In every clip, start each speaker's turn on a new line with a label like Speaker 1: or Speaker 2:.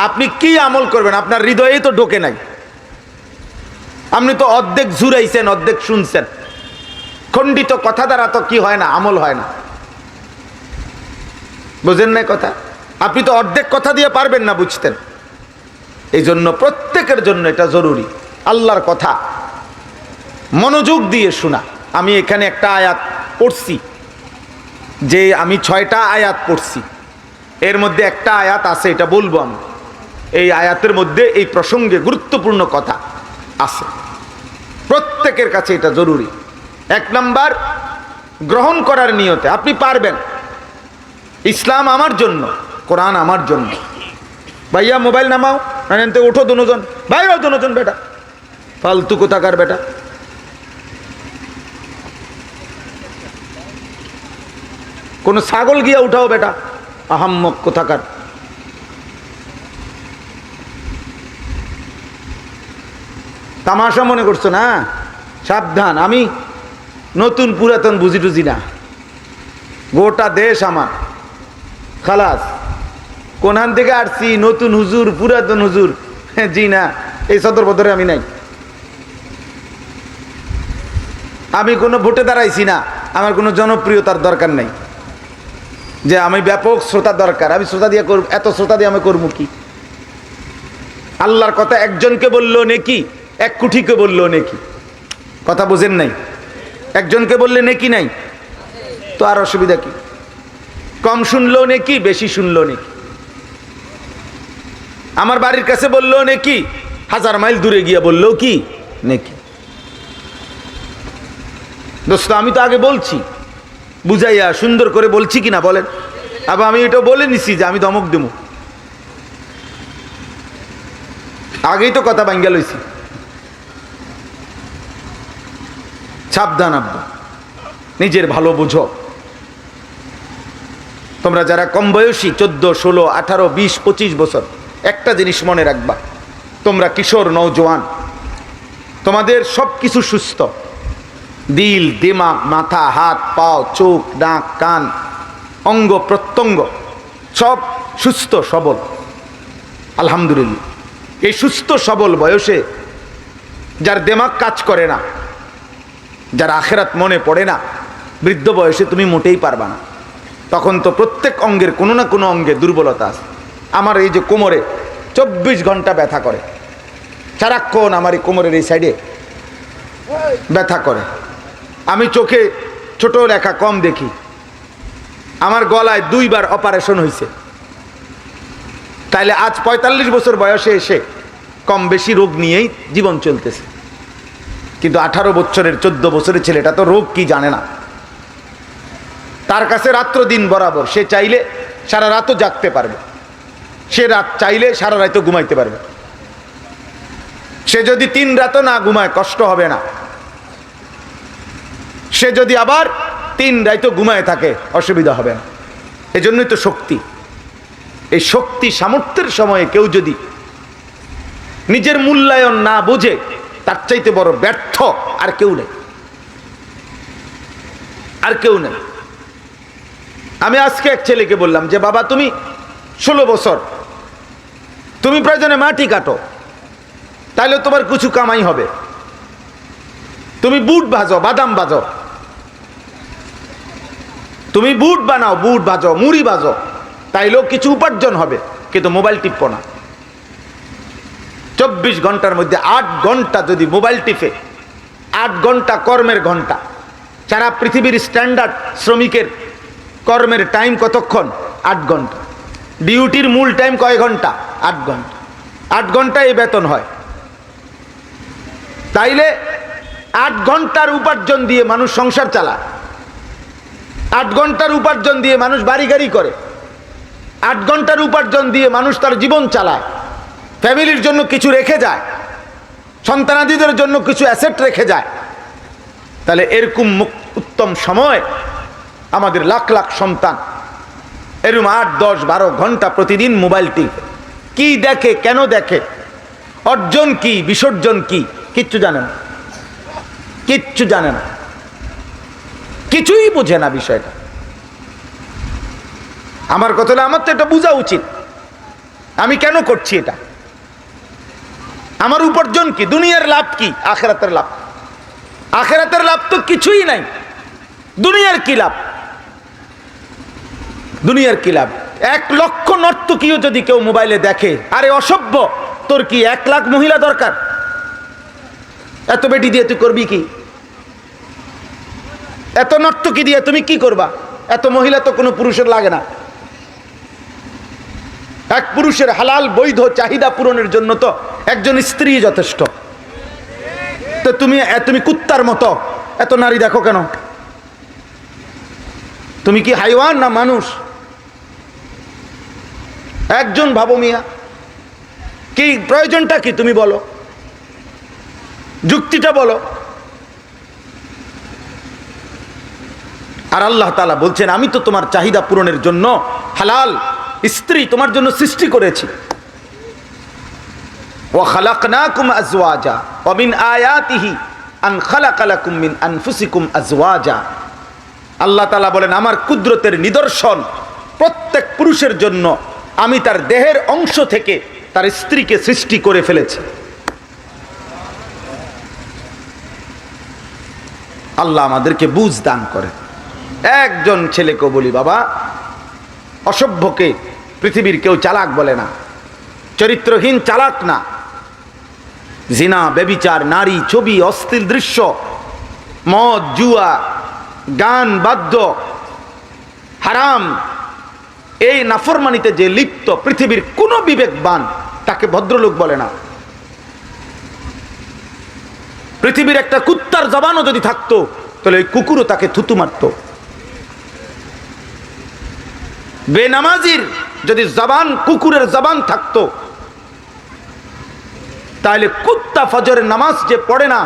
Speaker 1: আপনি কি আমল করবেন? আপনার হৃদয়ে তো ঢোকে নাই। আপনি তো অর্ধেক জুড়াইছেন, অর্ধেক শুনছেন। খণ্ডিত কথা দ্বারা তো কি হয় না, আমল হয় না। বুঝেন না কথা? আপনি তো অর্ধেক কথা দিয়ে পারবেন না বুঝতেন। এই জন্য প্রত্যেকের জন্য এটা জরুরি, আল্লাহর কথা মনোযোগ দিয়ে শোনা। আমি এখানে একটা আয়াত পড়ছি, যে আমি 6টা আয়াত পড়ছি, এর মধ্যে একটা আয়াত আছে, এটা বলবো আমি। এই আয়াতের মধ্যে এই প্রসঙ্গে গুরুত্বপূর্ণ কথা আছে, প্রত্যেকের কাছে এটা জরুরি। 1 নাম্বার, গ্রহণ করার নিয়তে আপনি পারবেন। ইসলাম আমার জন্য, কোরআন আমার জন্য। ভাইয়া মোবাইল নামাও, না উঠো দুজন, ভাইয়া দুজন, বেটা ফালতু কোথাকার বেটা। কোন ছাগল গিয়া উঠাও বেটা, আহাম্মক কোথাকার। তামাশা মনে করছো না? সাবধান, আমি নতুন পুরাতন বুঝি টুঝি না। গোটা দেশ আমার, খালাস। কোনখান থেকে আসছি, নতুন হুজুর, পুরাতন হুজুর, জি না, এই সদর বদরে আমি নাই। আমি কোনো ভোটে দাঁড়াইছি না, আমার কোনো জনপ্রিয়তার দরকার নাই যে আমি ব্যাপক শ্রোতা দরকার। আমি শ্রোতা দিয়ে করব, এত শ্রোতা দিয়ে আমি করবো কি? আল্লাহর কথা একজনকে বললো নেকি, 1 কোটিকে বললো নেকি। কথা বুঝেন নাই? একজনকে বললে নেকি নাই, তো আর অসুবিধা কি? কম শুনলো নেকি, বেশি শুনলো নেকি। আমার বাড়ির কাছে বললো নেকি, 1000 মাইল দূরে গিয়ে বললো কি নেকি। দোস্ত, আমি তো আগে বলছি বুঝাইয়া সুন্দর করে বলছি কিনা বলেন? আবার আমি এটা বলে নিছি যে আমি ধমক দেবো, আগেই তো কথা ভাঙ্গা লইছি। সাবধান আব্বা, নিজের ভালো বুঝো। তোমরা যারা কম বয়সী, 14, 16, 18, 20, 25 বছর, একটা জিনিস মনে রাখবা, তোমরা কিশোর নওজোয়ান, তোমাদের সব কিছু সুস্থ। দিল, দিমাগ, মাথা, হাত, পাও, চোখ, নাক, কান, অঙ্গ প্রত্যঙ্গ সব সুস্থ সবল, আলহামদুলিল্লাহ। এই সুস্থ সবল বয়সে যার দিমাগ কাজ করে না, যার আখেরাত মনে পড়ে না, বৃদ্ধ বয়সে তুমি মোটেই পারবা না। তখন তো প্রত্যেক অঙ্গের কোনো না কোনো অঙ্গে দুর্বলতা আছে। আমার এই যে কোমরে 24 ঘন্টা ব্যথা করে, সারাক্ষণ আমার এই কোমরের এই সাইডে ব্যথা করে। আমি চোখে ছোট লেখা কম দেখি। আমার গলায় 2 বার অপারেশন হয়েছে। তাইলে আজ 45 বছর বয়সে এসে কম বেশি রোগ নিয়েই জীবন চলতেছে। কিন্তু 18 বছরের 14 বছরের ছেলেটা তো রোগ কি জানে না। তার কাছে রাত্র দিন বরাবর, সে চাইলে সারা রাতও জাগতে পারবে, সে রাত চাইলে সারা রাতও ঘুমাইতে পারবে। সে যদি 3 রাতও না ঘুমায় কষ্ট হবে না, সে যদি আবার 3 রাতও ঘুমায় থাকে অসুবিধা হবে না। এজন্যই তো শক্তি। এই শক্তি সামর্থ্যের সময়ে কেউ যদি নিজের মূল্যায়ন না বুঝে, তার চাইতে বড় ব্যর্থ আর কেউ নেই, আর কেউ নেই। আমি আজকে এক ছেলেকে বললাম যে বাবা, তুমি 16 বছর, তুমি প্রয়োজনে মাটি কাটো, তাইলে তোমার কিছু কামাই হবে। তুমি বুট ভাজো, বাদাম ভাজো, তুমি বুট বানাও, বুট ভাজো, মুড়ি ভাজো, তাইলেও কিছু উপার্জন হবে। কিন্তু মোবাইল টিপো না। 24 ঘন্টার মধ্যে 8 ঘন্টা যদি মোবাইল টিপে, 8 ঘন্টা কর্মের ঘন্টা। সারা পৃথিবীর স্ট্যান্ডার্ড শ্রমিকের কর্মের টাইম কতক্ষণ? 8 ঘন্টা। ডিউটির মূল টাইম কয় ঘন্টা? 8 ঘন্টা। 8 ঘন্টায় বেতন হয়। তাইলে 8 ঘন্টার উপার্জন দিয়ে মানুষ সংসার চালায়, 8 ঘন্টার উপার্জন দিয়ে মানুষ বাড়ি গাড়ি করে, 8 ঘন্টার উপার্জন দিয়ে মানুষ তার জীবন চালায়, ফ্যামিলির জন্য কিছু রেখে যায়, সন্তানাদিদের জন্য কিছু অ্যাসেট রেখে যায়। তাহলে এরকম উত্তম সময় আমাদের লাখ লাখ সন্তান এরকম 8, 10, 12 ঘন্টা প্রতিদিন মোবাইল টিপে। কি দেখে, কেন দেখে, অর্জন কি, বিসর্জন কি, কিচ্ছু জানে না, কিচ্ছু জানে না, কিছুই বোঝে না বিষয়টা। আমার কথা হলো, আমার তো এটা বোঝা উচিত আমি কেন করছি এটা? আমার উপার্জন কি? দুনিয়ার লাভ কি? আখিরাতের লাভ? আখিরাতের লাভ তো কিছুই নাই। দুনিয়ার কি লাভ? দুনিয়ার কি লাভ? 1 লক্ষ নর্তকীও যদি কেউ মোবাইলে দেখে, আরে অসভ্য, তোর কি 1 লাখ মহিলা দরকার? এত বেটি দিয়ে তুই করবি কি? এত নর্তকী দিয়ে তুমি কি করবা? এত মহিলা তো কোনো পুরুষের লাগে না। এক পুরুষের হালাল বৈধ চাহিদা পূরণের জন্য তো একজন স্ত্রী যথেষ্ট। তো তুমি কুত্তার মতো এত নারী দেখো কেন? তুমি কি হাইওয়ান না মানুষ? একজন ভাবো মিয়া, কি প্রয়োজনটা কি তুমি বলো, যুক্তিটা বলো। আর আল্লাহ তাআলা বলছেন, আমি তো তোমার চাহিদা পূরণের জন্য হালাল স্ত্রী তোমার জন্য সৃষ্টি করেছি। ওয়া খালাকনাকুম আজওয়াজা ওয়া মিন আয়াতিহি আন খালাকা লাকুম মিন আনফুসিকুম আজওয়াজা। আল্লাহ তাআলা বলেন, আমার কুদরতের নিদর্শন, প্রত্যেক পুরুষের জন্য আমি তার দেহের অংশ থেকে তার স্ত্রীকে সৃষ্টি করে ফেলেছি। আল্লাহ আমাদেরকে বুঝ দান করে। একজন ছেলেকে বলি, বাবা, অসভ্যকে পৃথিবীর কেউ চালাক বলে না, চরিত্রহীন চালাক না। জিনা, ব্যভিচার, নারী, ছবি, অশ্লীল দৃশ্য, মদ, জুয়া, গান, বাদ্য, হারাম, এই নাফরমানিতে যে লিপ্ত পৃথিবীর কোন বিবেকবান তাকে ভদ্রলোক বলে না। পৃথিবীর একটা কুত্তার জবানও যদি থাকতো তাহলে ওই কুকুরও তাকে থুতু মারত। বেনামাজির যদি জবান কুকুরের জবান থাকতো তাহলে কুত্তা ফজরের নামাজ যে পড়ে না,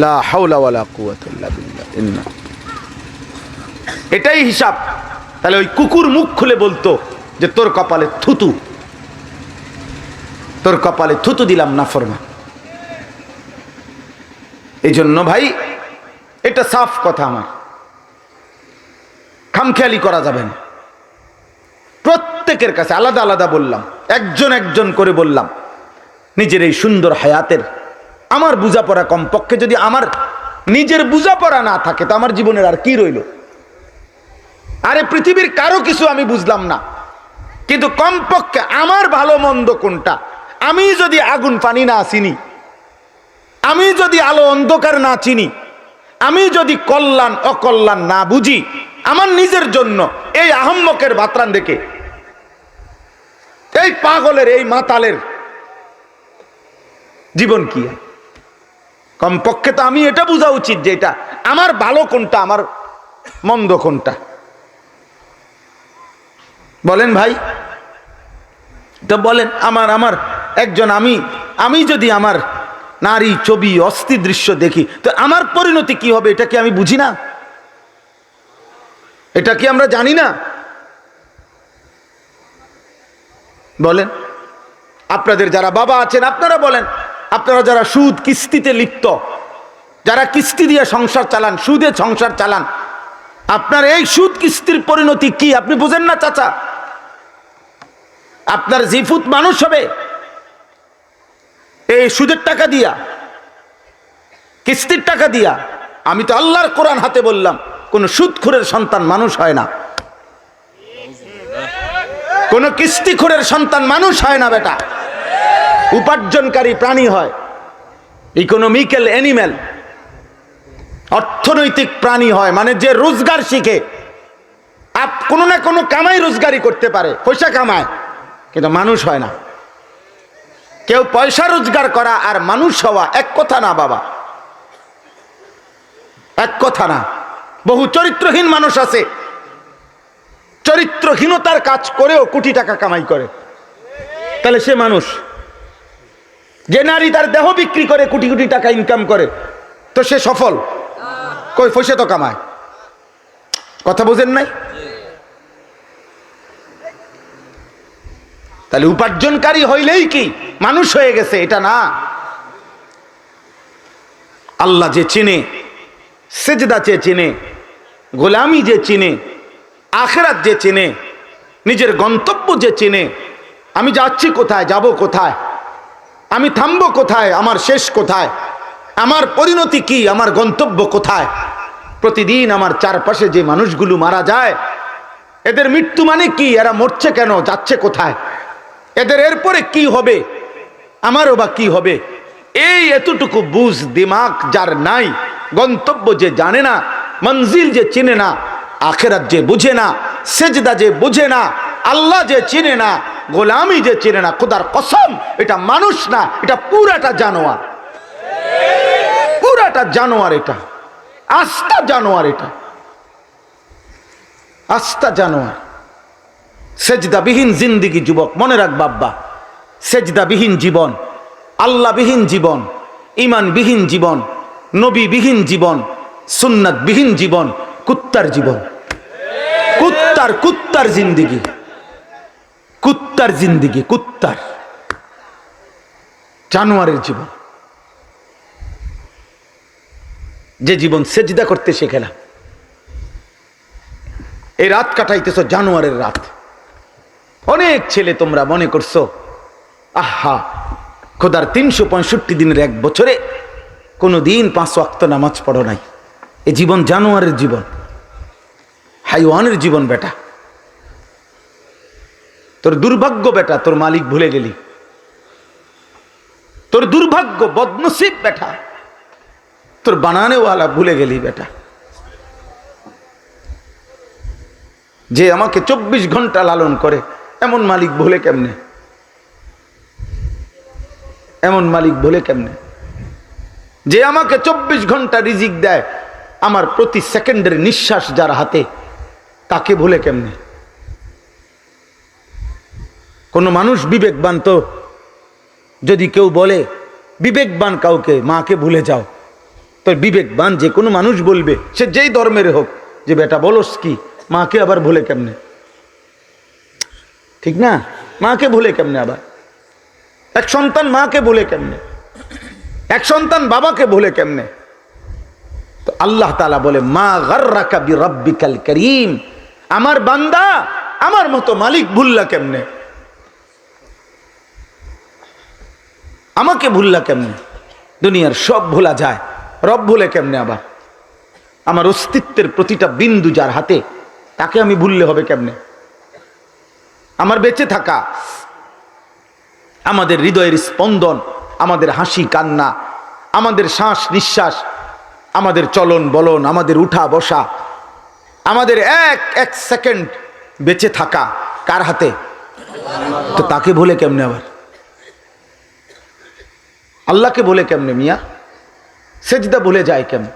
Speaker 1: লা হাওলা ওয়ালা কুওয়াতা ইল্লা বিল্লাহ, এটাই হিসাব। তাহলে ওই কুকুর মুখ খুলে বলতো যে তোর কপালে থুতু, তোর কপালে থুতু দিলাম নাফরমান। এই জন্য ভাই, এটা সাফ কথা, আমার খামখেয়ালি করা যাবে না। প্রত্যেকের কাছে আলাদা আলাদা বললাম, একজন একজন করে বললাম, নিজের এই সুন্দর হায়াতের আমার বুঝাপড়া, কমপক্ষে যদি আমার নিজের বুঝাপড়া না থাকে তো আমার জীবনের আর কি রইল? আরে পৃথিবীর কারো কিছু আমি বুঝলাম না, কিন্তু কমপক্ষে আমার ভালো মন্দ কোনটা, আমি যদি আগুন পানি না চিনি, আমি যদি আলো অন্ধকার না চিনি, আমি যদি কল্যাণ অকল্যাণ না বুঝি, আমার নিজের জন্য এই আহম্মকের বাতরান দেখে, এই পাগলের, এই মাতালের জীবন কি? কমপক্ষে তো আমি এটা বোঝা উচিত যে এটা আমার ভালো কোনটা, আমার মন্দ কোনটা। বলেন ভাই, তো বলেন, আমার একজন আমি যদি আমার নারী, ছবি, অস্থির দৃশ্য দেখি তো আমার পরিণতি কি হবে? এটা কি আমি বুঝি না? এটা কি আমরা জানি না? বলেন, আপনাদের যারা বাবা আছেন আপনারা বলেন, আপনারা যারা সুদ কিস্তিতে লিপ্ত, যারা কিস্তি দিয়ে সংসার চালান, সুদে সংসার চালান, আপনার এই সুদ কিস্তির পরিণতি কি আপনি বুঝেন না চাচা? আপনার জিফুত মানুষ হবে এই সুদের টাকা দিয়া, কিস্তির টাকা দিয়া। আমি তো আল্লাহর কোরআন হাতে বললাম, কোন সুদখোরের সন্তান মানুষ হয় না, কোন কিস্তিখোরের সন্তান মানুষ হয় না বেটা। উপার্জনকারী প্রাণী হয়, ইকোনমিক্যাল অ্যানিম্যাল, অর্থনৈতিক প্রাণী হয়, মানে যে রোজগার শিখে, কোনো না কোনো কামাই রোজগারি করতে পারে, পয়সা কামায়, কিন্তু মানুষ হয় না। কেউ পয়সা রোজগার করা আর মানুষ হওয়া এক কথা না বাবা, এক কথা না। বহু চরিত্রহীন মানুষ আছে, চরিত্রহীনতার কাজ করেও কোটি টাকা কামাই করে, তাহলে সে মানুষ। যে নারী তার দেহ বিক্রি করে কোটি কোটি টাকা ইনকাম করে, তো সে সফল? কই, পয়সা তো কামায়। কথা বোঝেন নাই? তাহলে উপার্জনকারী হইলেই কি মানুষ হয়ে গেছে? এটা না। আল্লাহ যে চিনে, সেজদা যে চিনে, গোলামি যে চিনে, আখিরাত যে চেনে, নিজের গন্তব্য যে চেনে, আমি যাচ্ছি কোথায়, যাব কোথায়, আমি থামবো কোথায়, আমার শেষ কোথায়, আমার পরিণতি কি, আমার গন্তব্য কোথায়। প্রতিদিন আমার চারপাশে যে মানুষগুলো মারা যায়, এদের মৃত্যু মানে কি, এরা মরছে কেন, যাচ্ছে কোথায়, এদের এরপরে কি হবে, আমারও বা কি হবে, এই এতটুকু বুঝ দিমাগ যার নাই, গন্তব্য যে জানে না, মঞ্জিল যে চিনে না, আখিরাত যে বুঝে না, সেজদা যে বুঝে না, আল্লাহ যে চিনে না, গোলামি যে চিনে না, খোদার কসম এটা মানুষ না, এটা পুরাটা জানোয়ার, পুরাটা জানোয়ার, এটা আস্তা জানোয়ার, এটা আস্তা জানোয়ার। সেজদাবিহীন জিন্দিগি যুবক, মনে রাখ বাব্বা, সেজদাবিহীন জীবন, আল্লাহবিহীন জীবন, ঈমানবিহীন জীবন, নবীবিহীন জীবন, সুন্নাতবিহীন জীবন, কুত্তার জীবন, কুত্তার জিন্দিগি, কুত্তার জিন্দিগি, কুত্তার জানোয়ারের জীবন, যে জীবন সেজদা করতে শেখে না। এই রাত কাটাইতেছ জানোয়ারের রাত। অনেক ছেলে তোমরা মনে করছো আহা খোদার 365 দিনের এক বছরে কোনো দিন 5 ওয়াক্ত নামাজ পড়ো নাই। এই জীবন জানোয়ারের জীবন, হাইওয়ানের জীবন। বেটা তোর দুর্ভাগ্য, বেটা তোর মালিক ভুলে গেলি, তোর দুর্ভাগ্য, বদনসিব বেটা, তোর বানানেওয়ালা ভুলে গেলি। বেটা যে আমাকে 24 ঘন্টা লালন করে, এমন মালিক ভুলে কেমনে, এমন মালিক ভুলে কেমনে? যে আমাকে 24 ঘন্টা রিজিক দেয়, আমার প্রতি সেকেন্ডের নিঃশ্বাস যার হাতে, তাকে ভুলে কেমনে? কোন মানুষ বিবেকবান তো, যদি কেউ বলে বিবেকবান কাউকে, মাকে ভুলে যাও, তো বিবেকবান যে কোনো মানুষ বলবে, সে যেই ধর্মের হোক, যে বেটা বলস কি, মাকে আবার ভুলে কেমনে? ঠিক না? মাকে ভুলে কেমনে? আবার এক সন্তান মাকে ভুলে কেমনে? এক সন্তান বাবাকে ভুলে কেমনে? তো আল্লাহ তাআলা বলে মা গাররাকা বিরাব্বিকাল কারীম, আমার বান্দা আমার মতো মালিক ভুললা কেমনে, আমাকে ভুললা কেমনে? দুনিয়ার সব ভোলা যায়, রব ভুলে কেমনে? আবার আমার অস্তিত্বের প্রতিটা বিন্দু যার হাতে, তাকে আমি ভুললে হবে কেমনে? আমার বেঁচে থাকা, আমাদের হৃদয়ের স্পন্দন, আমাদের হাসি কান্না, আমাদের শ্বাস নিঃশ্বাস, আমাদের চলন বলন, আমাদের উঠা বসা, আমাদের এক এক সেকেন্ড বেঁচে থাকা কার হাতে? তো তাকে ভুলে কেমনে? আবার আল্লাহকে ভুলে কেমনে মিয়া? সেজদা ভুলে যায় কেমনে?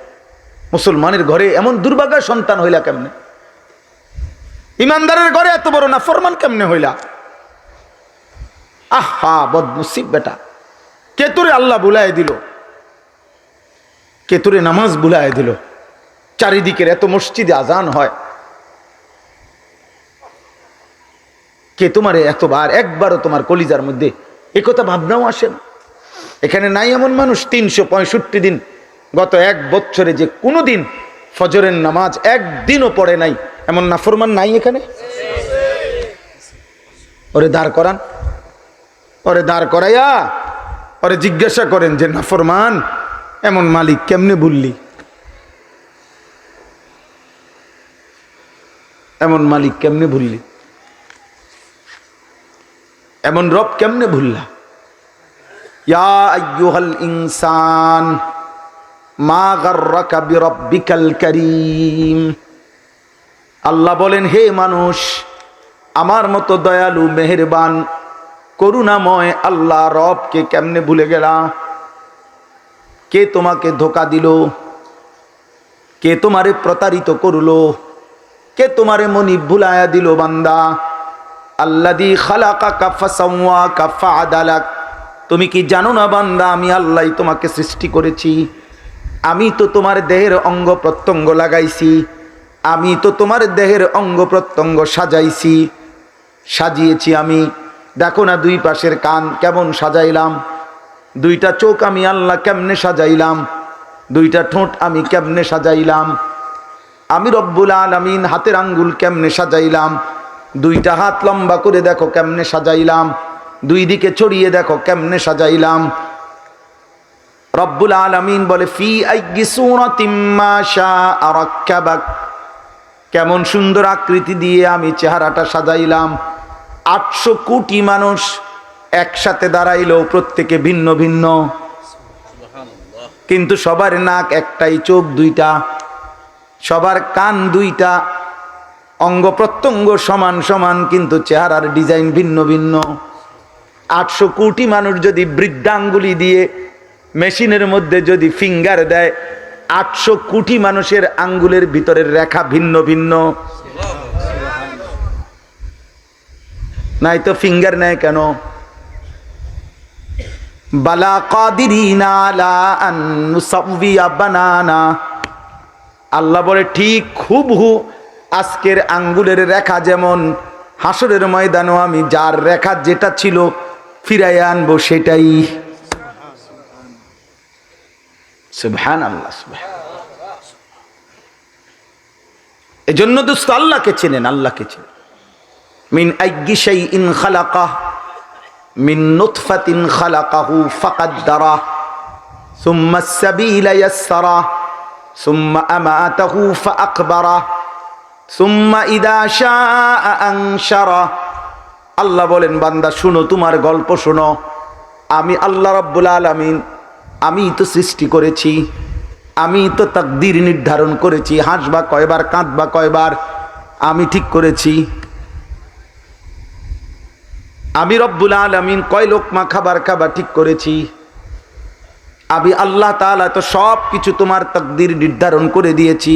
Speaker 1: মুসলমানের ঘরে এমন দুর্ভাগা সন্তান হইলা কেমনে? ইমানদারের ঘরে এত বড় নাফরমান কেমনে হইলা? আহা বদনসিব বেটা, কে তোরে আল্লাহ বুলাই দিল, কে তোরে নামাজ বুলাই দিল? চারিদিকের এত মসজিদে আজান হয়, কে তোমারে এতবার, একবারও তোমার কলিজার মধ্যে একথা ভাবনাও আসে না? এখানে নাই এমন মানুষ 365 দিন, গত এক বছরে যে কোনো দিন ফজরের নামাজ একদিনও পড়ে নাই, এমন নাফরমান নাই এখানে? ওরে দাঁড় করান, ওরে দাঁড় করাইয়া ওরে জিজ্ঞাসা করেন যে নাফরমান এমন মালিক কেমনে ভুললি, এমন মালিক কেমনে ভুললি, এমন রব কেমনে ভুললা? ইয়া আইয়ুহাল ইনসান মা গাররাকা বিরাব্বিকাল কারীম। আল্লাহ বলেন, হে মানুষ, আমার মতো দয়ালু মেহেরবান করুণাময় আল্লাহ রবকে কেমনে ভুলে গেলা? কে তোমাকে ধোকা দিল? কে তোমারে প্রতারিত করলো? কে তোমারে মনি ভুলায়া দিল? বান্দা, আল্লাযী খালাকাকা ফাসাওয়াকা ফাআদালাক। তুমি কি জানো না বান্দা, আমি আল্লাহ তোমাকে সৃষ্টি করেছি, আমি তো তোমার দেহের অঙ্গ প্রত্যঙ্গ লাগাইছি, আমি তো তোমার দেহের অঙ্গ প্রত্যঙ্গ সাজাইছি, সাজিয়েছি আমি। দেখো না দুই পাশের কান কেমন সাজাইলাম, দুইটা চোখ আমি আল্লাহ কেমনে সাজাইলাম, দুইটা ঠোঁট আমি কেমনে সাজাইলাম। আমি রব্বুল আলামিন হাতের আঙ্গুল কেমনে সাজাইলাম, দুইটা হাত লম্বা করে দেখো কেমনে সাজাইলাম, দুই দিকে ছড়িয়ে দেখো কেমনে সাজাইলাম। রব্বুল আলামিন বলে ফি আইয়ি সূরাতিম মা শাআ রাক্কাবাক, কেমন সুন্দর আকৃতি দিয়ে আমি চেহারাটা সাজাইলাম। 800 কোটি মানুষ একসাথে দাঁড়াইলো, প্রত্যেকে ভিন্ন ভিন্ন, কিন্তু সবার নাক একটাই, চোখ দুইটা, সবার কান দুইটা, অঙ্গ প্রত্যঙ্গ সমান সমান, কিন্তু চেহারার ডিজাইন ভিন্ন ভিন্ন। 800 কোটি মানুষ যদি বৃদ্ধাঙ্গুলি দিয়ে মেশিনের মধ্যে যদি ফিঙ্গার দেয়, 800 কোটি মানুষের আঙ্গুলের ভিতরের রেখা ভিন্ন ভিন্ন। নাই তো ফিঙ্গার নেয় কেন? বালা কাদিরিনা আলা আন নুসাউবিয়া বানানা, আল্লাহ বলে ঠিক হুবহু আজকের আঙ্গুলের রেখা যেমন, হাসরের ময়দানও আমি যার রেখা যেটা ছিল ফিরাই আনবো সেটাই। সুবহানাল্লাহ, সুবহানাল্লাহ। এজন্য দোস্ত আল্লাহকে চেনেন, আল্লাহকে চেনেন। মিন আইয়ি শাইইন খালাকাহ মিন নুতফাতিন খালাকাহু ফাকাদ্দারাহ সুম্মা আস-সাবিলা ইয়াসসারাহ সুম্মা আমাতাহু ফাআকবারাহ সুম্মা ইদা শাআ আনশারাহ। আল্লাহ বলেন বান্দা শুনো, তোমার গল্প শোনো। আমি আল্লাহ রাব্বুল আলামিন, আমি তো সৃষ্টি করেছি, আমি তো তাকদীর নির্ধারণ করেছি, হাসবা কয়বার কাঁদবা কয়বার আমি ঠিক করেছি। আমি রব্বুল আলামিন কয় লোকমা খাবার খাবার ঠিক করেছি। আমি আল্লাহ তাআলা তো সব কিছু তোমার তাকদীর নির্ধারণ করে দিয়েছি।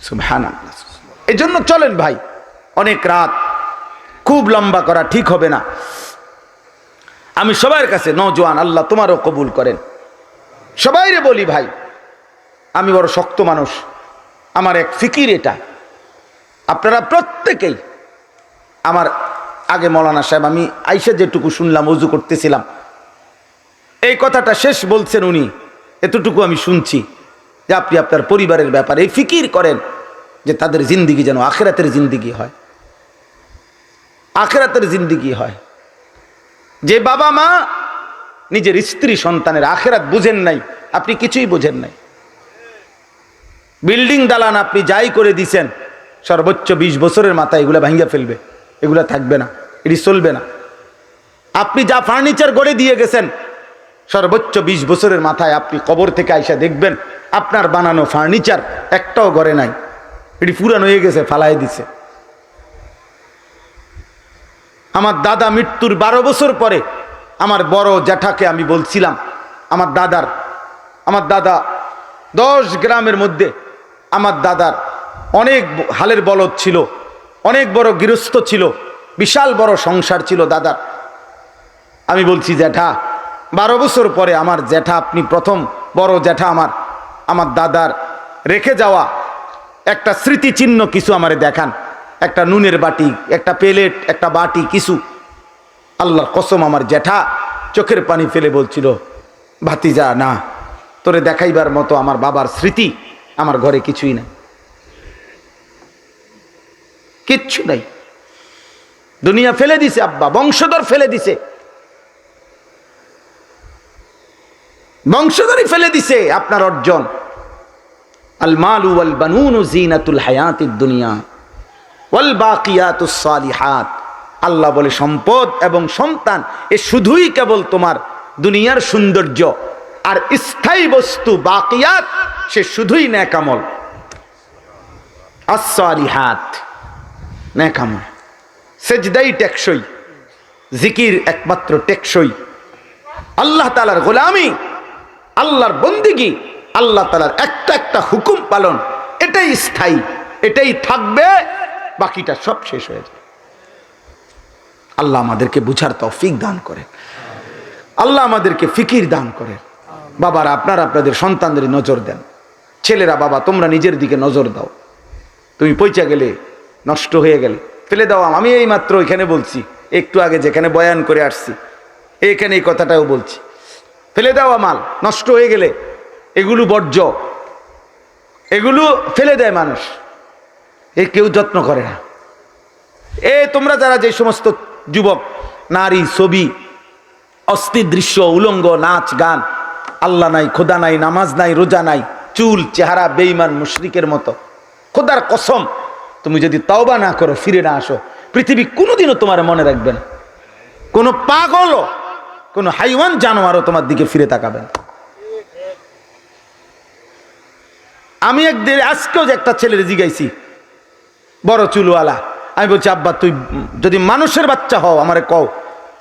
Speaker 1: সুবহানাল্লাহ। এই জন্য চলেন ভাই, অনেক রাত খুব লম্বা করা ঠিক হবে না। আমি সবার কাছে নওজোয়ান, আল্লাহ তোমারও কবুল করেন, সবাইরে বলি ভাই, আমি বড় শক্ত মানুষ, আমার এক ফিকির এটা। আপনারা প্রত্যেকেই, আমার আগে মৌলানা সাহেব, আমি আইসা যেটুকু শুনলাম, ওযু করতেছিলাম, এই কথাটা শেষ বলছেন উনি, এতটুকু আমি শুনছি যে আপনি আপনার পরিবারের ব্যাপারে এই ফিকির করেন যে তাদের জিন্দিগি যেন আখিরাতের জিন্দিগি হয়, আখিরাতের জিন্দিগি হয়। যে বাবা মা নিজের স্ত্রী সন্তানের আখিরাত বুঝেন নাই, আপনি কিছুই বুঝেন নাই। বিল্ডিং দালান আপনি যাই করে দিছেন, সর্বোচ্চ 20 বছরের মাথায় এগুলা ভাঙ্গা ফেলবে, এগুলা থাকবে না, এটি চলবে না। আপনি যা ফার্নিচার গড়ে দিয়ে গেছেন, সর্বোচ্চ 20 বছরের মাথায় আপনি কবর থেকে আইসা দেখবেন আপনার বানানো ফার্নিচার একটাও গড়ে নাই, এটি পুরানো হয়ে গেছে, ফালাই দিছে। আমার দাদা মৃত্যুর 12 বছর পরে আমার বড় জ্যাঠাকে আমি বলছিলাম, আমার দাদা 10 গ্রামের মধ্যে আমার দাদার অনেক হালের বলদ ছিল, অনেক বড় গৃহস্থ ছিল, বিশাল বড় সংসার ছিল দাদার। আমি বলছি জ্যাঠা, 12 বছর পরে আমার জ্যাঠা, আপনি প্রথম বড় জ্যাঠা, আমার দাদার রেখে যাওয়া একটা স্মৃতিচিহ্ন কিছু আমারে দেখান, একটা নুনের বাটি, একটা প্লেট, একটা বাটি, কিছু। আল্লাহর কসম আমার জ্যাঠা চোখের পানি ফেলে বলছিল, ভাতিজা না, তোরে দেখাইবার মতো আমার বাবার স্মৃতি আমার ঘরে কিছুই নাই, কিচ্ছু নাই। দুনিয়া ফেলে দিছে আব্বা, বংশধর ফেলে দিছে, বংশধরই ফেলে দিছে আপনার অর্জন। আল মালু ওয়াল বানুন জিনাতুল হায়াতিদ দুনিয়া ওয়াল বাকিয়াতুস সালিহাত। আল্লাহ বলে সম্পদ এবং সন্তান এ শুধুই কেবল তোমার দুনিয়ার সৌন্দর্য, আর স্থায়ী বস্তু বাকিয়াত সে শুধুই নেক আমল। আস-সালিহাত নেক আমল, সেজদাই টেকসই, জিকির একমাত্র টেকসই, আল্লাহ তাআলার গোলামি, আল্লাহর বন্দিগি, আল্লাহ তাআলার একটা একটা হুকুম পালন, এটাই স্থায়ী, এটাই থাকবে, বাকিটা সব শেষ হয়ে যাবে। আল্লাহ আমাদেরকে বুঝার তৌফিক দান করেন, আল্লাহ আমাদেরকে ফিকির দান করেন। বাবারা, আপনারা আপনাদের সন্তানদের নজর দেন। ছেলেরা, বাবা তোমরা নিজের দিকে নজর দাও। তুমি পয়চা গেলে, নষ্ট হয়ে গেলে ফেলে দাও। আমি এই মাত্র এখানে বলছি, একটু আগে যেখানে বয়ান করে আসছি এখানে এই কথাটাও বলছি, ফেলে দেওয়া মাল নষ্ট হয়ে গেলে এগুলো বর্জ্য, এগুলো ফেলে দেয় মানুষ, কেউ যত্ন করে না। তোমরা যারা যে সমস্ত যুবক নারী ছবি, অস্থির দৃশ্য, উলঙ্গ নাচ গান, আল্লাহ নাই, খোদা নাই, নামাজ নাই, রোজা নাই, চুল চেহারা বেঈমান মুশরিকের মতো, খোদার কসম তুমি যদি তওবা না করো, ফিরে না আসো, পৃথিবী কোনোদিনও তোমার মনে রাখবে না। কোনো পাগলও, কোনো হাইওয়ান জানোয়ারও তোমার দিকে ফিরে তাকাবে না। আমি একদিন আজকেও যে একটা ছেলের জিগাইছি, বড় চুলওয়ালা, আমি বলছি আব্বা তুই যদি মানুষের বাচ্চা হও আমারে কও,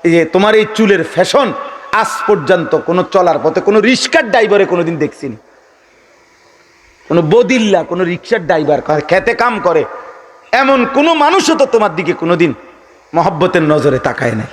Speaker 1: এই যে তোমার এই চুলের ফ্যাশন আজ পর্যন্ত কোনো চলার পথে কোনো রিক্সার ড্রাইভারে কোনোদিন দেখছিনি, কোনো বদিল্লা, কোনো রিক্সার ড্রাইভার খেতে কাম করে এমন কোনো মানুষও তো তোমার দিকে কোনোদিন মহব্বতের নজরে তাকায় নাই।